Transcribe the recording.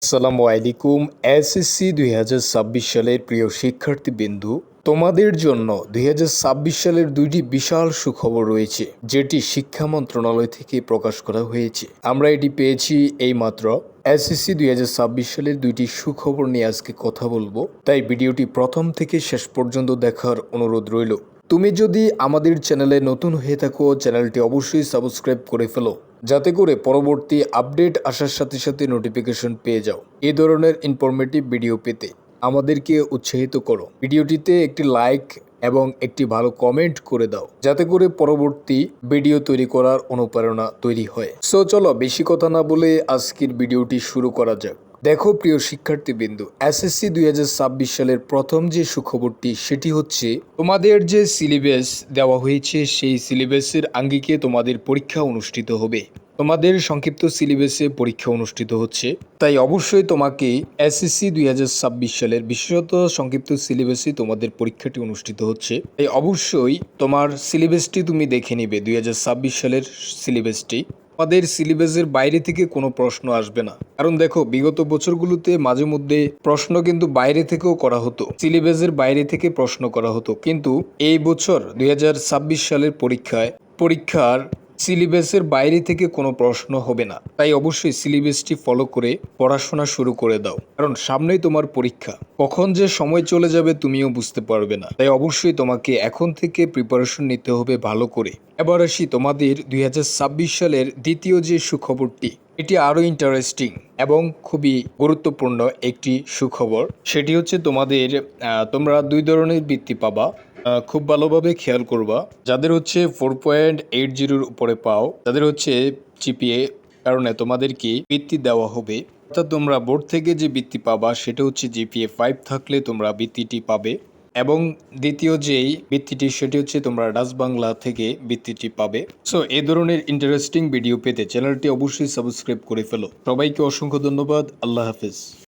আসসালামু আলাইকুম। এসএসসি ২০২৬ সালের প্রিয় শিক্ষার্থীবৃন্দু, তোমাদের জন্য ২০২৬ সালের দুইটি বিশাল সুখবর রয়েছে, যেটি শিক্ষা মন্ত্রণালয় থেকে প্রকাশ করা হয়েছে। আমরা এটি পেয়েছি এইমাত্র। এসএসসি ২০২৬ সালের দুইটি সুখবর নিয়ে আজকে কথা বলবো, তাই ভিডিওটি প্রথম থেকে শেষ পর্যন্ত দেখার অনুরোধ রইল। তুমি যদি আমাদের চ্যানেলে নতুন হয়ে থাকো, চ্যানেলটি অবশ্যই সাবস্ক্রাইব করে ফেলো, যাতে করে পরবর্তী আপডেট আসার সাথে সাথে নোটিফিকেশন পেয়ে যাও। এই ধরনের ইনফরমেটিভ ভিডিও পেতে আমাদেরকে উৎসাহিত করো। ভিডিওটিতে একটি লাইক এবং একটি ভালো কমেন্ট করে দাও, যাতে করে পরবর্তী ভিডিও তৈরি করার অনুপ্রেরণা তৈরি হয়। সো চলো বেশি কথা না বলে আজকের ভিডিওটি শুরু করা যাক। দেখো প্রিয় শিক্ষার্থীবৃন্দু, এসএসসি ২০২৬ সালের প্রথম যে সুখবরটি সেটি হচ্ছে তোমাদের যে সিলেবাস দেওয়া হয়েছে সেই সিলেবাসের আঙ্গিকে তোমাদের পরীক্ষা অনুষ্ঠিত হবে। তোমাদের সংক্ষিপ্ত সিলেবাসে পরীক্ষা অনুষ্ঠিত হচ্ছে, তাই অবশ্যই তোমাকে এসএসসি ২০২৬ সালের বিশেষত সংক্ষিপ্ত সিলেবাসে তোমাদের পরীক্ষাটি অনুষ্ঠিত হচ্ছে। তাই অবশ্যই তোমার সিলেবাসটি তুমি দেখে নিবে। ২০২৬ সালের সিলেবাসটি আমাদের সিলেবাসের বাইরে থেকে কোনো প্রশ্ন আসবে না। কারণ দেখো, বিগত বছরগুলোতে মাঝে মধ্যে প্রশ্ন কিন্তু বাইরে থেকেও করা হতো, সিলেবাসের বাইরে থেকে প্রশ্ন করা হতো, কিন্তু এই বছর ২০২৬ সালের পরীক্ষার সিলেবাসের বাইরে থেকে কোনো প্রশ্ন হবে না। তাই অবশ্যই সিলেবাসটি ফলো করে পড়াশোনা শুরু করে দাও, কারণ সামনেই তোমার পরীক্ষা। কখন যে সময় চলে যাবে তুমিও বুঝতে পারবে না। তাই অবশ্যই তোমাকে এখন থেকে প্রিপারেশন নিতে হবে ভালো করে। এবার আসি তোমাদের ২০২৬ সালের দ্বিতীয় যে সুখবরটি, এটি আরও ইন্টারেস্টিং এবং খুবই গুরুত্বপূর্ণ একটি সুখবর। সেটি হচ্ছে তোমরা দুই ধরনের বৃত্তি পাবা। খুব ভালোভাবে খেয়াল করবা। যাদের হচ্ছে 4.80 উপরে পাও, তাদের হচ্ছে জিপিএ কারণে তোমাদেরকে বৃত্তি দেওয়া হবে। অর্থাৎ তোমরা বোর্ড থেকে যে বৃত্তি পাবা সেটা হচ্ছে জিপিএ 5 থাকলে তোমরা বৃত্তিটি পাবে। এবং দ্বিতীয় যেই বৃত্তিটি সেটি হচ্ছে তোমরা ডাচ বাংলা থেকে বৃত্তিটি পাবে। সো এই ধরনের ইন্টারেস্টিং ভিডিও পেতে চ্যানেলটি অবশ্যই সাবস্ক্রাইব করে ফেলো। সবাইকে অসংখ্য ধন্যবাদ। আল্লাহ হাফেজ।